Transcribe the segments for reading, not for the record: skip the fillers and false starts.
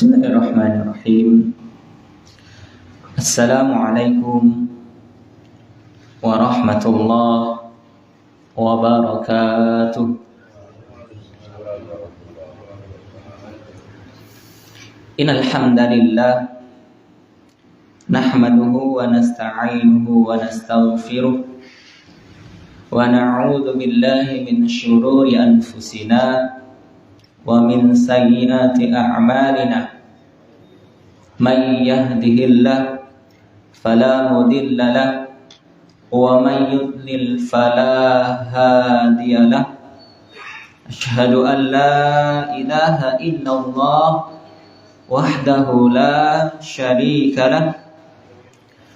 Bismillahirrahmanirrahim. Assalamualaikum warahmatullahi wabarakatuh. Innal hamdalillah nahmaduhu wa nasta'inuhu wa nastaghfiruh wa na'udzu billahi min syururi anfusina wa min sayyiati a'malina. Man yahdihillahu fala mudilla lahu wa man yudlil fala hadiya lahu. Asyhadu an la ilaha illallah wahdahu la syarika lahu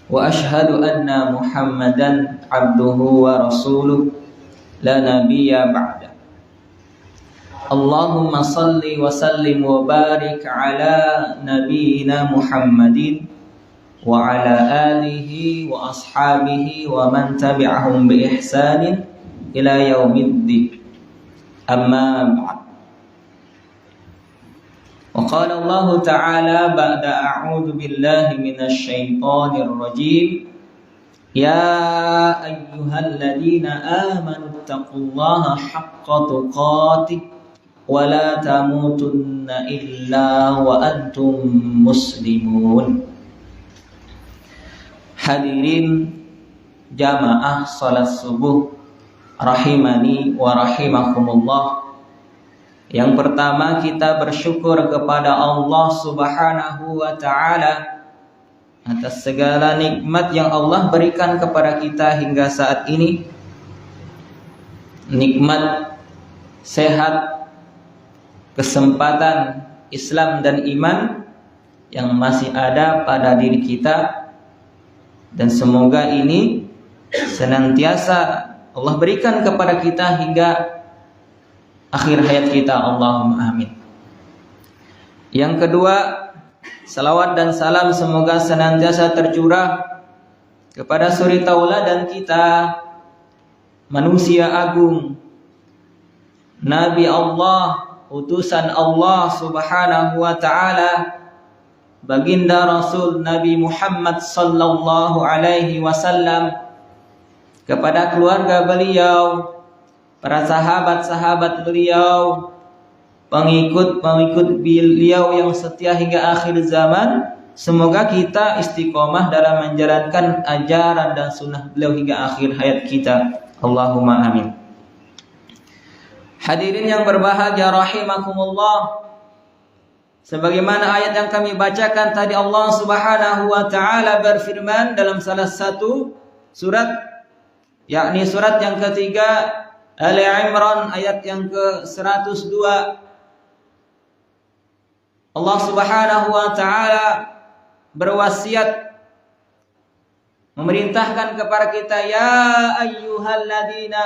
wa asyhadu anna Muhammadan abduhu wa rasuluh la nabiyya ba'da. Allahumma salli wa sallim wa barik ala nabiyyina Muhammadin wa ala alihi wa ashabihi wa man tabi'ahum bi ihsanin ila yaumiddin. Amma ba'd. Wa qala Allah ta'ala ba'da a'udzu billahi minasy syaithanir rajim. Ya ayyuhalladzina amanu taqullaha haqqa tuqatih wa la tamutunna illa wa antum muslimun. Hadirin jamaah salat subuh rahimani wa rahimakumullah. Yang pertama, kita bersyukur kepada Allah Subhanahu wa ta'ala atas segala nikmat yang Allah berikan kepada kita hingga saat ini. Nikmat sehat, kesempatan Islam dan iman yang masih ada pada diri kita, dan semoga ini senantiasa Allah berikan kepada kita hingga akhir hayat kita. Allahumma amin. Yang kedua, salawat dan salam semoga senantiasa tercurah kepada suri tauladan kita, manusia agung, Nabi Allah, utusan Allah Subhanahu wa ta'ala, baginda Rasul Nabi Muhammad sallallahu alaihi wasallam, kepada keluarga beliau, para sahabat-sahabat beliau, pengikut-pengikut beliau yang setia hingga akhir zaman. Semoga kita istiqomah dalam menjalankan ajaran dan sunnah beliau hingga akhir hayat kita. Allahumma amin. Hadirin yang berbahagia rahimakumullah, sebagaimana ayat yang kami bacakan tadi, Allah Subhanahu wa ta'ala berfirman dalam salah satu surat, yakni surat yang ketiga, Ali Imran ayat yang ke-102. Allah Subhanahu wa ta'ala berwasiat, memerintahkan kepada kita, ya ayyuhalladzina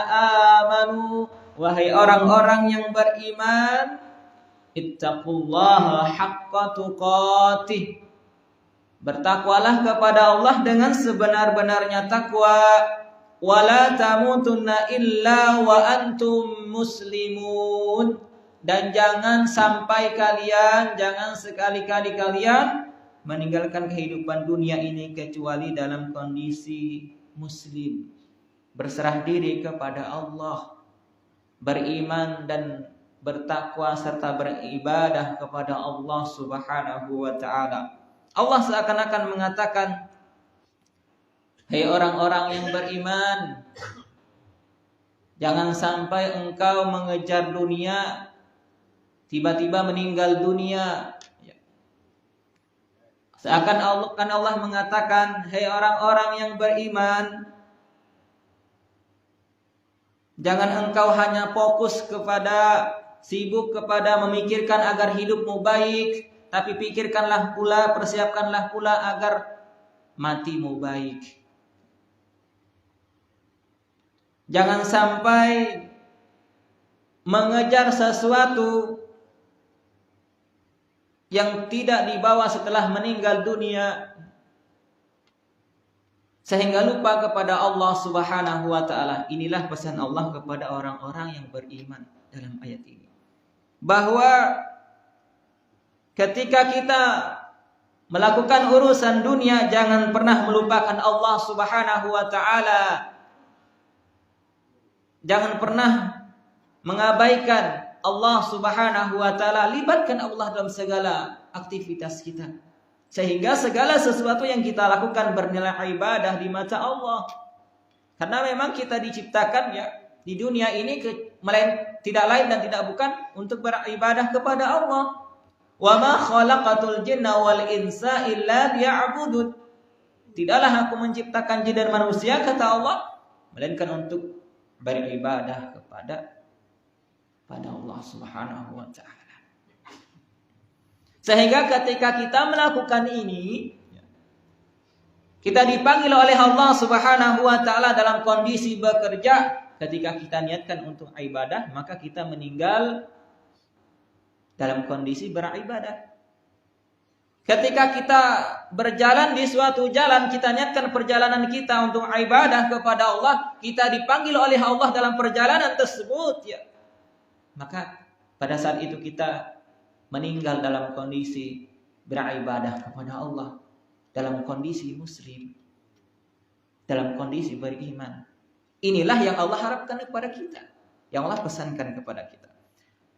amanu, wahai orang-orang yang beriman, ittaqullaha haqqa tuqatih, bertakwalah kepada Allah dengan sebenar-benarnya takwa, wala tamutunna illa wa antum muslimun, dan jangan sampai kalian, jangan sekali-kali kalian meninggalkan kehidupan dunia ini kecuali dalam kondisi muslim, berserah diri kepada Allah, beriman dan bertakwa serta beribadah kepada Allah Subhanahu wa ta'ala. Allah seakan-akan mengatakan, hei orang-orang yang beriman, jangan sampai engkau mengejar dunia, tiba-tiba meninggal dunia. Seakan Allah mengatakan, hei orang-orang yang beriman, jangan engkau hanya fokus kepada, sibuk kepada memikirkan agar hidupmu baik, tapi pikirkanlah pula, persiapkanlah pula agar matimu baik. Jangan sampai mengejar sesuatu yang tidak dibawa setelah meninggal dunia, sehingga lupa kepada Allah Subhanahu wa ta'ala. Inilah pesan Allah kepada orang-orang yang beriman dalam ayat ini, bahwa ketika kita melakukan urusan dunia, jangan pernah melupakan Allah Subhanahu wa taala. Jangan pernah mengabaikan Allah Subhanahu wa taala, libatkan Allah dalam segala aktivitas kita. Sehingga segala sesuatu yang kita lakukan bernilai ibadah di mata Allah. Karena memang kita diciptakan ya di dunia ini tidak lain dan tidak bukan untuk beribadah kepada Allah. Wa ma khalaqatul jinna wal insa illa liya'budun. Tidaklah aku menciptakan jin dan manusia, kata Allah, melainkan untuk beribadah kepada Allah Subhanahu wa taala. Sehingga ketika kita melakukan ini, kita dipanggil oleh Allah Subhanahu wa taala dalam kondisi bekerja. Ketika kita niatkan untuk ibadah, maka kita meninggal dalam kondisi beribadah. Ketika kita berjalan di suatu jalan, kita niatkan perjalanan kita untuk ibadah kepada Allah, kita dipanggil oleh Allah dalam perjalanan tersebut ya. Maka pada saat itu kita meninggal dalam kondisi beribadah kepada Allah, dalam kondisi muslim, dalam kondisi beriman. Inilah yang Allah harapkan kepada kita, yang Allah pesankan kepada kita.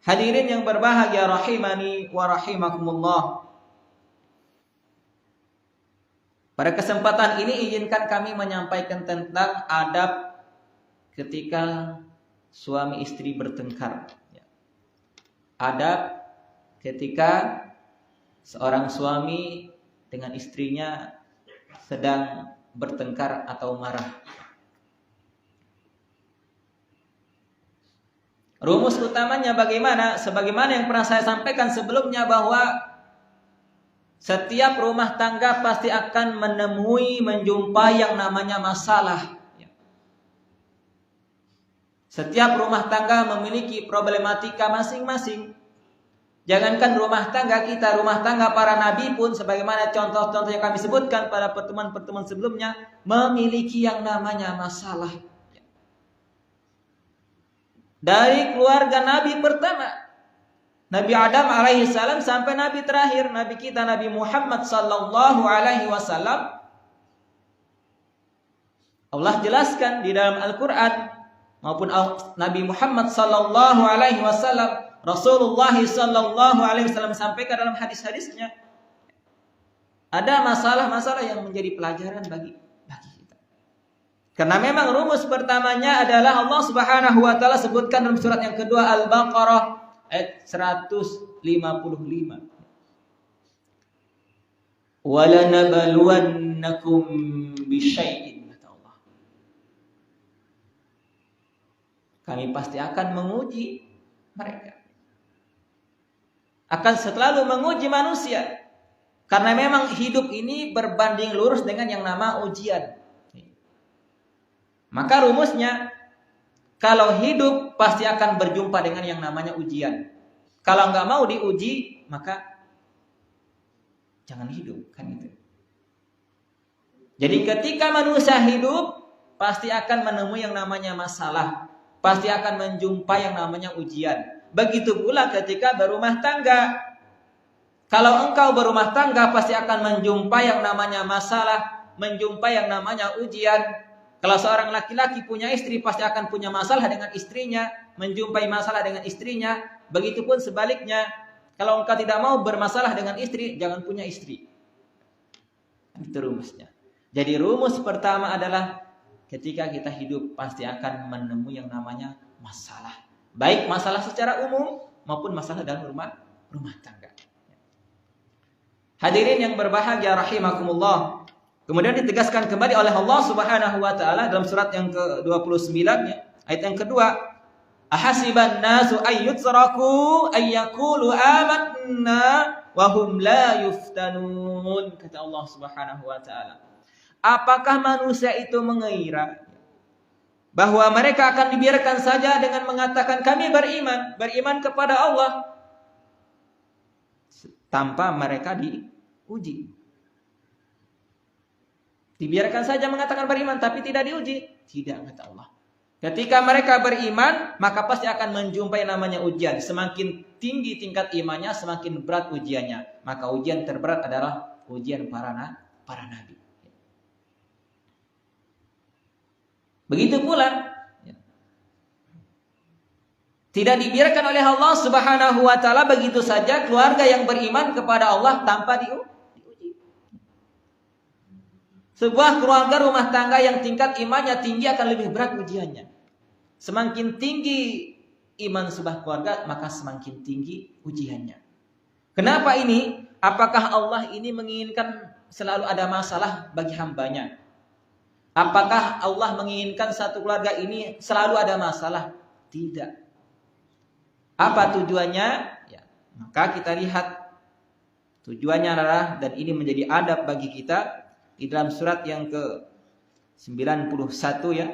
Hadirin yang berbahagia rahimani wa rahimakumullah. Pada kesempatan ini izinkan kami menyampaikan tentang adab ketika suami istri bertengkar. Adab ketika seorang suami dengan istrinya sedang bertengkar atau marah. Rumus utamanya bagaimana? Sebagaimana yang pernah saya sampaikan sebelumnya, bahwa setiap rumah tangga pasti akan menjumpai yang namanya masalah. Setiap rumah tangga memiliki problematika masing-masing. Jangankan rumah tangga kita, rumah tangga para nabi pun, sebagaimana contoh-contoh yang kami sebutkan pada pertemuan-pertemuan sebelumnya, memiliki yang namanya masalah. Dari keluarga Nabi pertama, Nabi Adam alaihissalam, sampai Nabi terakhir, Nabi kita Nabi Muhammad sallallahu alaihi wasallam, Allah jelaskan di dalam Al-Quran maupun Nabi Muhammad sallallahu alaihi wasallam, Rasulullah sallallahu alaihi wasallam sampaikan dalam hadis-hadisnya, ada masalah-masalah yang menjadi pelajaran bagi kita. Karena memang rumus pertamanya adalah Allah Subhanahu wa taala sebutkan dalam surat yang kedua Al-Baqarah ayat 155. Walanabluwannakum bisyai'in, kata Allah. Kami pasti akan menguji mereka. Akan selalu menguji manusia. Karena memang hidup ini berbanding lurus dengan yang nama ujian. Maka rumusnya, kalau hidup pasti akan berjumpa dengan yang namanya ujian. Kalau nggak mau diuji, maka jangan hidup, kan itu. Jadi ketika manusia hidup, pasti akan menemui yang namanya masalah, pasti akan menjumpai yang namanya ujian. Begitu pula ketika berumah tangga. Kalau engkau berumah tangga, pasti akan menjumpai yang namanya masalah, menjumpai yang namanya ujian. Kalau seorang laki-laki punya istri, pasti akan punya masalah dengan istrinya, menjumpai masalah dengan istrinya. Begitupun sebaliknya, kalau engkau tidak mau bermasalah dengan istri, jangan punya istri. Itu rumusnya. Jadi rumus pertama adalah ketika kita hidup pasti akan menemui yang namanya masalah. Baik masalah secara umum maupun masalah dalam rumah tangga. Hadirin yang berbahagia rahimakumullah. Kemudian ditegaskan kembali oleh Allah Subhanahu wa taala dalam surat yang ke-29 ayat yang kedua, ahasiban nasu ayyutraku ayyaqulu amanna wa hum la yuftanun, kata Allah Subhanahu wa taala. Apakah manusia itu mengira bahwa mereka akan dibiarkan saja dengan mengatakan kami beriman kepada Allah tanpa mereka diuji? Dibiarkan saja mengatakan beriman tapi tidak diuji? Tidak, kata Allah. Ketika mereka beriman, maka pasti akan menjumpai namanya ujian. Semakin tinggi tingkat imannya, semakin berat ujiannya. Maka ujian terberat adalah ujian para nabi. Begitu pula, tidak dibiarkan oleh Allah Subhanahu wa taala begitu saja keluarga yang beriman kepada Allah tanpa diuji. Sebuah keluarga rumah tangga yang tingkat imannya tinggi akan lebih berat ujiannya. Semakin tinggi iman sebuah keluarga, maka semakin tinggi ujiannya. Kenapa ini? Apakah Allah ini menginginkan selalu ada masalah bagi hambanya? Apakah Allah menginginkan satu keluarga ini selalu ada masalah? Tidak. Apa tujuannya? Ya, maka kita lihat tujuannya adalah, dan ini menjadi adab bagi kita di dalam surat yang ke-91 ya,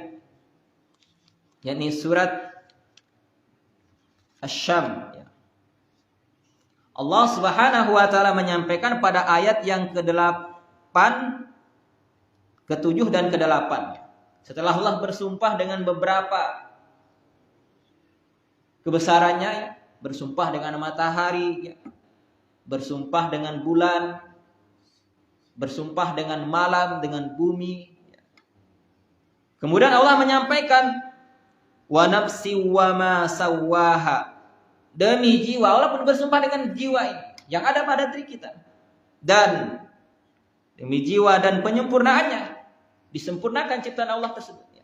yakni surat Asy-Syam ya. Allah Subhanahu wa taala menyampaikan pada ayat yang ke-8, ke-7 dan ke-8. Setelah Allah bersumpah dengan beberapa kebesarannya ya, bersumpah dengan matahari ya, bersumpah dengan bulan, bersumpah dengan malam, dengan bumi ya. Kemudian Allah menyampaikan wa nafsi wa ma sawwaha, demi jiwa. Allah pun bersumpah dengan jiwa ini yang ada pada diri kita, dan demi jiwa dan penyempurnaannya, disempurnakan ciptaan Allah tersebut ya.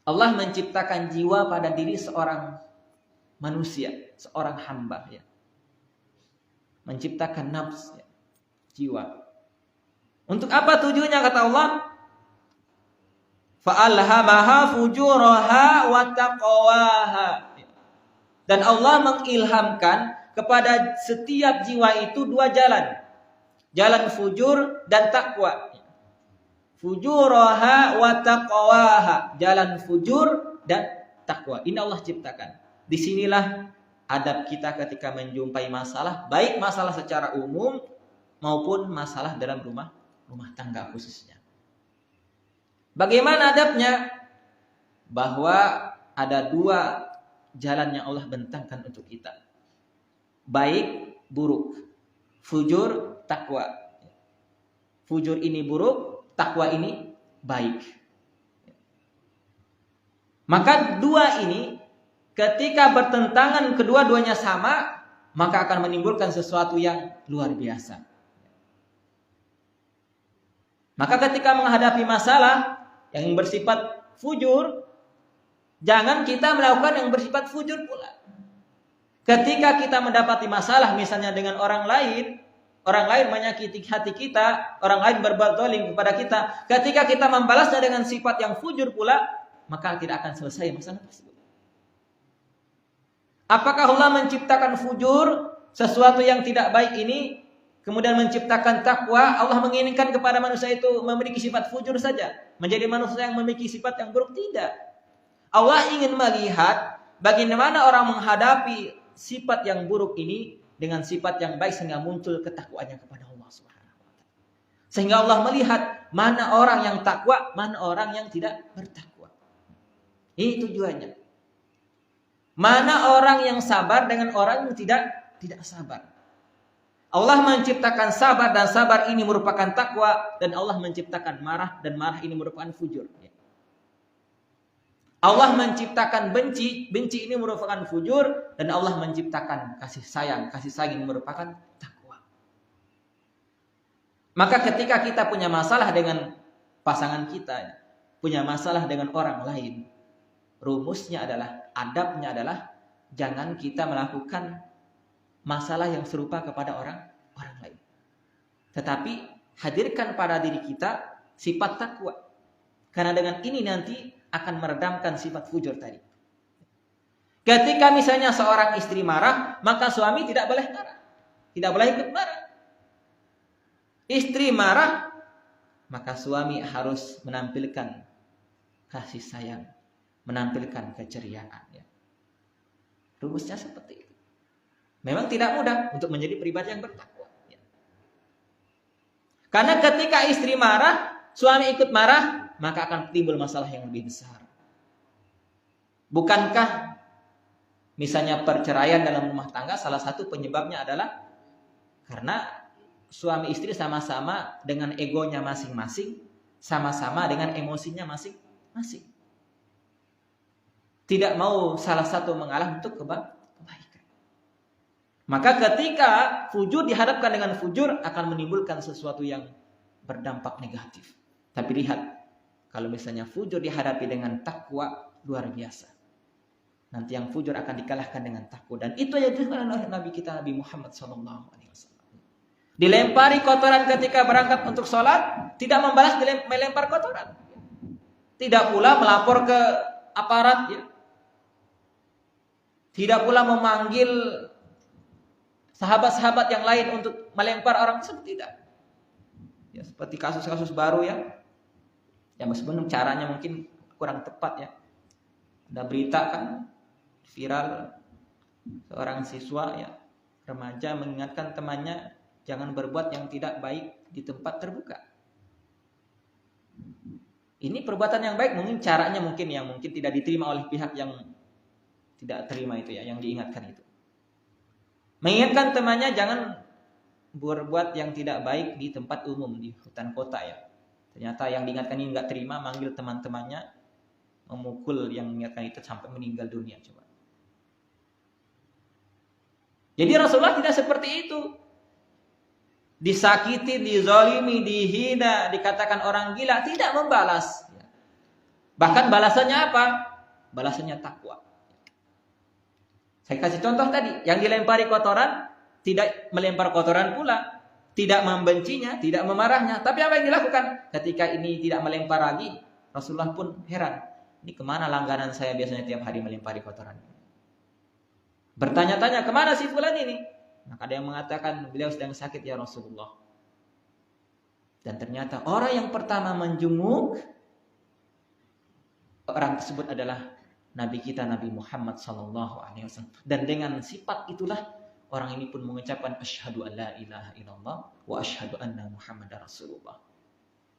Allah menciptakan jiwa pada diri seorang manusia, seorang hamba ya. Menciptakan nafs ya, jiwa. Untuk apa tujuannya kata Allah? Fa'alhamaha fujuraha wa taqwaha. Dan Allah mengilhamkan kepada setiap jiwa itu dua jalan. Jalan fujur dan takwa. Fujuraha wa taqwaha. Jalan fujur dan takwa. Ini Allah ciptakan. Disinilah adab kita ketika menjumpai masalah, baik masalah secara umum maupun masalah dalam rumah tangga khususnya. Bagaimana adabnya? Bahwa ada dua jalan yang Allah bentangkan untuk kita. Baik, buruk. Fujur, takwa. Fujur ini buruk, takwa ini baik. Maka dua ini ketika bertentangan kedua-duanya sama, maka akan menimbulkan sesuatu yang luar biasa. Maka ketika menghadapi masalah yang bersifat fujur, jangan kita melakukan yang bersifat fujur pula. Ketika kita mendapati masalah misalnya dengan orang lain menyakiti hati kita, orang lain berbuat zalim kepada kita, ketika kita membalasnya dengan sifat yang fujur pula, maka tidak akan selesai masalah tersebut. Apakah Allah menciptakan fujur, sesuatu yang tidak baik ini, kemudian menciptakan takwa? Allah menginginkan kepada manusia itu memiliki sifat fujur saja, menjadi manusia yang memiliki sifat yang buruk? Tidak. Allah ingin melihat bagaimana orang menghadapi sifat yang buruk ini dengan sifat yang baik sehingga muncul ketakwaannya kepada Allah Subhanahu wa taala. Sehingga Allah melihat mana orang yang takwa, mana orang yang tidak bertakwa. Ini tujuannya. Mana orang yang sabar dengan orang yang tidak sabar. Allah menciptakan sabar, dan sabar ini merupakan takwa, dan Allah menciptakan marah, dan marah ini merupakan fujur. Allah menciptakan benci, benci ini merupakan fujur, dan Allah menciptakan kasih sayang ini merupakan takwa. Maka ketika kita punya masalah dengan pasangan kita, punya masalah dengan orang lain, rumusnya adalah, adabnya adalah, jangan kita melakukan masalah yang serupa kepada orang lain. Tetapi hadirkan pada diri kita sifat takwa. Karena dengan ini nanti akan meredamkan sifat fujur tadi. Ketika misalnya seorang istri marah, maka suami tidak boleh marah. Tidak boleh ikut marah. Istri marah, maka suami harus menampilkan kasih sayang, menampilkan keceriaan. Rumusnya seperti itu. Memang tidak mudah untuk menjadi pribadi yang bertakwa. Karena ketika istri marah, suami ikut marah, maka akan timbul masalah yang lebih besar. Bukankah misalnya perceraian dalam rumah tangga salah satu penyebabnya adalah karena suami istri sama-sama dengan egonya masing-masing, sama-sama dengan emosinya masing-masing. Tidak mau salah satu mengalah untuk kebaikan. Maka ketika fujur dihadapkan dengan fujur akan menimbulkan sesuatu yang berdampak negatif. Tapi lihat, kalau misalnya fujur dihadapi dengan takwa, luar biasa. Nanti yang fujur akan dikalahkan dengan takwa. Dan itu yang dilakukan oleh Nabi kita, Nabi Muhammad SAW. Dilempari kotoran ketika berangkat untuk sholat, tidak membalas melempar kotoran. Tidak pula melapor ke aparat, ya. Tidak pula memanggil sahabat-sahabat yang lain untuk melempar orang tersebut, tidak. Ya, seperti kasus-kasus baru ya. Ya meskipun caranya mungkin kurang tepat ya. Ada berita kan viral seorang siswa ya, remaja mengingatkan temannya jangan berbuat yang tidak baik di tempat terbuka. Ini perbuatan yang baik, mungkin caranya mungkin tidak diterima oleh pihak yang tidak terima itu ya, yang diingatkan itu. Mengingatkan temannya jangan berbuat yang tidak baik di tempat umum, di hutan kota ya. Ternyata yang diingatkan ini nggak terima, manggil teman-temannya, memukul yang mengingatkan itu sampai meninggal dunia. Coba. Jadi Rasulullah tidak seperti itu. Disakiti, dizalimi, dihina, dikatakan orang gila, tidak membalas. Bahkan balasannya apa? Balasannya takwa. Saya kasih contoh tadi, yang dilempari kotoran, tidak melempar kotoran pula, tidak membencinya, tidak memarahnya. Tapi apa yang dilakukan? Ketika ini tidak melempar lagi, Rasulullah pun heran. Ini kemana langganan saya biasanya tiap hari melempari kotoran? Bertanya-tanya, kemana si fulan ini? Maka ada yang mengatakan, beliau sedang sakit ya Rasulullah. Dan ternyata orang yang pertama menjenguk, orang tersebut adalah Nabi kita, Nabi Muhammad SAW. Dan dengan sifat itulah orang ini pun mengucapkan asyhadu an la ilaha illallah wa asyhadu anna Muhammadar Rasulullah.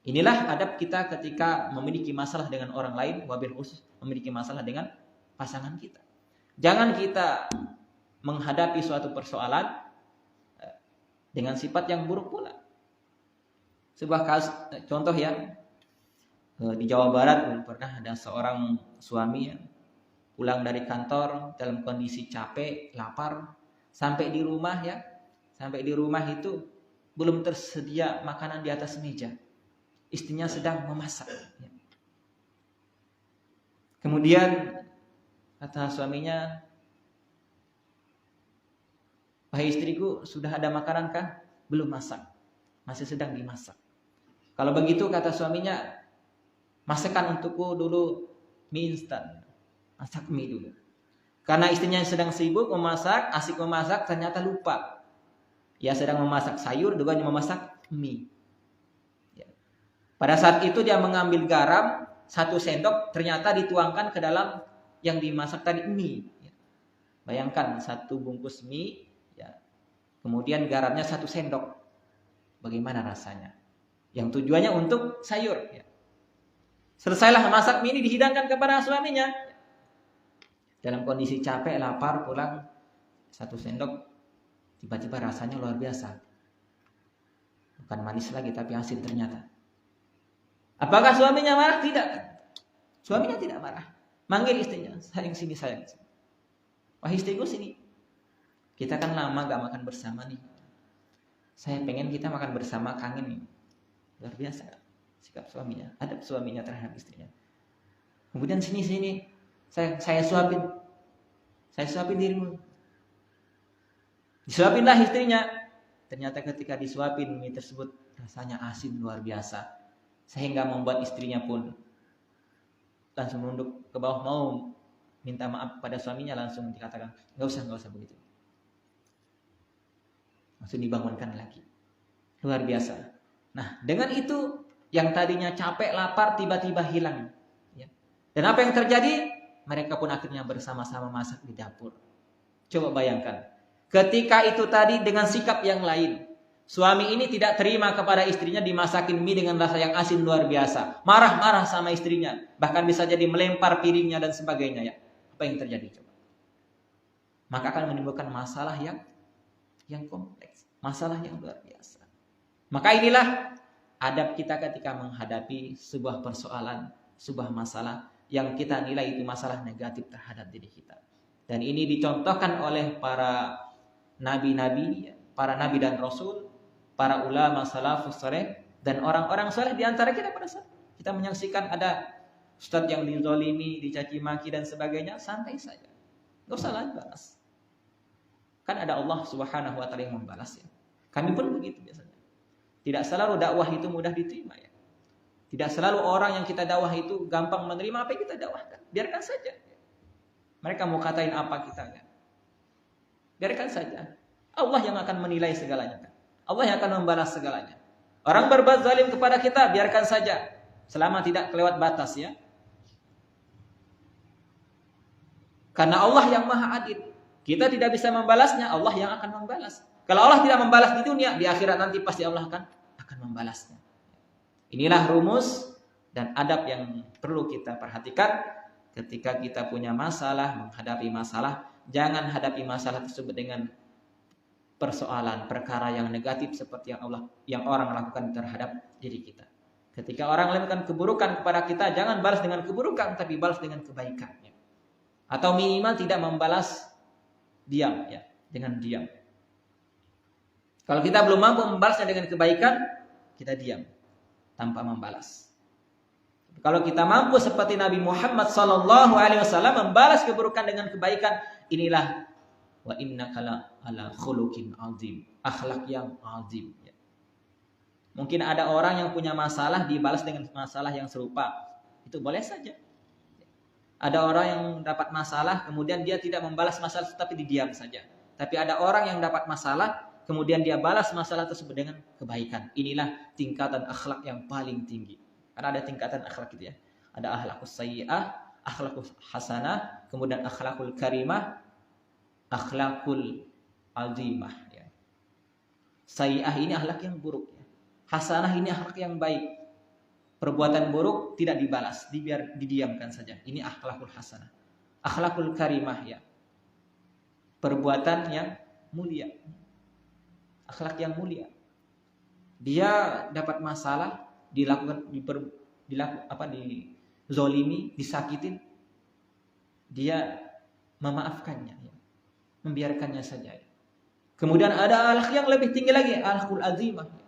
Inilah adab kita ketika memiliki masalah dengan orang lain, wabil khusus memiliki masalah dengan pasangan kita. Jangan kita menghadapi suatu persoalan dengan sifat yang buruk pula. Sebuah kasus, contoh ya, di Jawa Barat pernah ada seorang suami ya, pulang dari kantor dalam kondisi capek, lapar, sampai di rumah ya, sampai di rumah itu belum tersedia makanan di atas meja. Istrinya sedang memasak. Ya. Kemudian kata suaminya, wahai istriku, sudah ada makanan kah? Belum masak, masih sedang dimasak. Kalau begitu kata suaminya, masakkan untukku dulu mie instan. Masak mie dulu. Karena istrinya sedang sibuk memasak, asik memasak, ternyata lupa. Ya sedang memasak sayur, juga memasak mie. Ya. Pada saat itu dia mengambil garam 1 sendok, ternyata dituangkan ke dalam yang dimasak tadi mie. Ya. Bayangkan 1 bungkus mie, ya. Kemudian garamnya 1 sendok. Bagaimana rasanya? Yang tujuannya untuk sayur. Ya. Selesailah masak mie ini dihidangkan kepada suaminya. Dalam kondisi capek, lapar, pulang 1 sendok, tiba-tiba rasanya luar biasa. Bukan manis lagi, tapi asin ternyata. Apakah suaminya marah? Tidak. Suaminya tidak marah. Manggil istrinya, sayang sini, sayang sini. Wah istriku sini. Kita kan lama gak makan bersama nih. Saya pengen kita makan bersama, kangen nih. Luar biasa sikap suaminya, adab suaminya terhadap istrinya. Kemudian sini. Saya suapin dirimu. Disuapinlah istrinya. Ternyata ketika disuapin mie tersebut rasanya asin luar biasa, sehingga membuat istrinya pun langsung nunduk ke bawah mau minta maaf pada suaminya. Langsung dikatakan nggak usah begitu. Langsung dibangunkan lagi. Luar biasa. Nah dengan itu yang tadinya capek lapar tiba-tiba hilang. Dan apa yang terjadi? Mereka pun akhirnya bersama-sama masak di dapur. Coba bayangkan. Ketika itu tadi dengan sikap yang lain. Suami ini tidak terima kepada istrinya dimasakin mie dengan rasa yang asin luar biasa. Marah-marah sama istrinya. Bahkan bisa jadi melempar piringnya dan sebagainya ya. Apa yang terjadi coba? Maka akan menimbulkan masalah yang kompleks, masalah yang luar biasa. Maka inilah adab kita ketika menghadapi sebuah persoalan, sebuah masalah yang kita nilai itu masalah negatif terhadap diri kita. Dan ini dicontohkan oleh para nabi-nabi, para nabi dan rasul, para ulama salafus saleh, dan orang-orang saleh di antara kita pada saat kita menyaksikan ada ustadz yang dizalimi, dicaci maki dan sebagainya, santai saja. Enggak usah lagi balas. Kan ada Allah Subhanahu wa taala yang membalas ya. Kami pun begitu biasanya. Tidak selalu dakwah itu mudah diterima ya. Tidak selalu orang yang kita dakwah itu gampang menerima apa yang kita dakwahkan. Biarkan saja. Mereka mau katain apa kita kan. Biarkan saja. Allah yang akan menilai segalanya kan. Allah yang akan membalas segalanya. Orang berbuat zalim kepada kita, biarkan saja. Selama tidak kelewat batas ya. Karena Allah yang maha adil. Kita tidak bisa membalasnya, Allah yang akan membalas. Kalau Allah tidak membalas di dunia, di akhirat nanti pasti Allah akan membalasnya. Inilah rumus dan adab yang perlu kita perhatikan ketika kita punya masalah, menghadapi masalah. Jangan hadapi masalah tersebut dengan persoalan, perkara yang negatif seperti yang orang lakukan terhadap diri kita. Ketika orang melakukan keburukan kepada kita, jangan balas dengan keburukan, tapi balas dengan kebaikannya. Atau minimal tidak membalas diam ya, dengan diam. Kalau kita belum mampu membalasnya dengan kebaikan, kita diam tanpa membalas. Kalau kita mampu seperti Nabi Muhammad SAW membalas keburukan dengan kebaikan, inilah wa innaka ala khuluqin azim, akhlak yang azim ya. Mungkin ada orang yang punya masalah dibalas dengan masalah yang serupa, itu boleh saja. Ada orang yang dapat masalah, kemudian dia tidak membalas masalah tapi didiam saja. Tapi ada orang yang dapat masalah, kemudian dia balas masalah tersebut dengan kebaikan. Inilah tingkatan akhlak yang paling tinggi. Karena ada tingkatan akhlak itu ya. Ada akhlakus sayyi'ah, akhlakus hasanah, kemudian akhlakul karimah, akhlakul azimah. Ya. Sayyi'ah ini akhlak yang buruk. Ya. Hasanah ini akhlak yang baik. Perbuatan buruk tidak dibalas, didiamkan saja. Ini akhlakul hasanah. Akhlakul karimah ya. Perbuatan yang mulia. Akhlak yang mulia. Dia dapat masalah, dizolimi, disakitin. Dia memaafkannya ya. Membiarkannya saja. Ya. Kemudian ada akhlak yang lebih tinggi lagi, akhlakul azimah.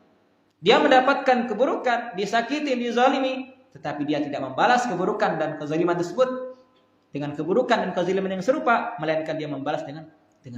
Dia mendapatkan keburukan, disakitin, dizalimi, tetapi dia tidak membalas keburukan dan kezaliman tersebut dengan keburukan dan kezaliman yang serupa, melainkan dia membalas dengan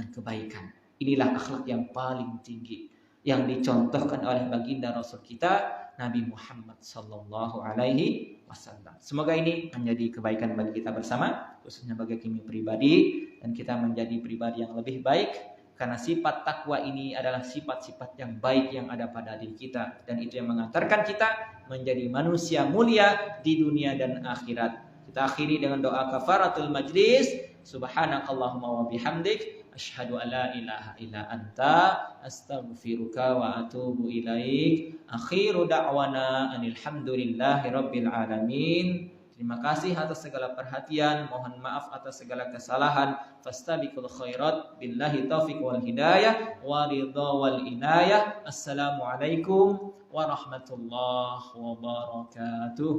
kebaikan. Inilah akhlak yang paling tinggi yang dicontohkan oleh baginda Rasul kita Nabi Muhammad sallallahu alaihi wasallam. Semoga ini menjadi kebaikan bagi kita bersama, khususnya bagi kami pribadi, dan kita menjadi pribadi yang lebih baik. Karena sifat takwa ini adalah sifat-sifat yang baik yang ada pada diri kita. Dan itu yang mengantarkan kita menjadi manusia mulia di dunia dan akhirat. Kita akhiri dengan doa kafaratul majlis. Subhanakallahumma wa bihamdik. Asyhadu an la ilaha illa anta. Astaghfiruka wa atubu ilaik. Akhiru da'wana anilhamdulillahi rabbil alamin. Terima kasih atas segala perhatian, mohon maaf atas segala kesalahan. Fastabiqul khairat billahi taufiq wal hidayah wa ridha wal inayah. Assalamualaikum warahmatullahi wabarakatuh.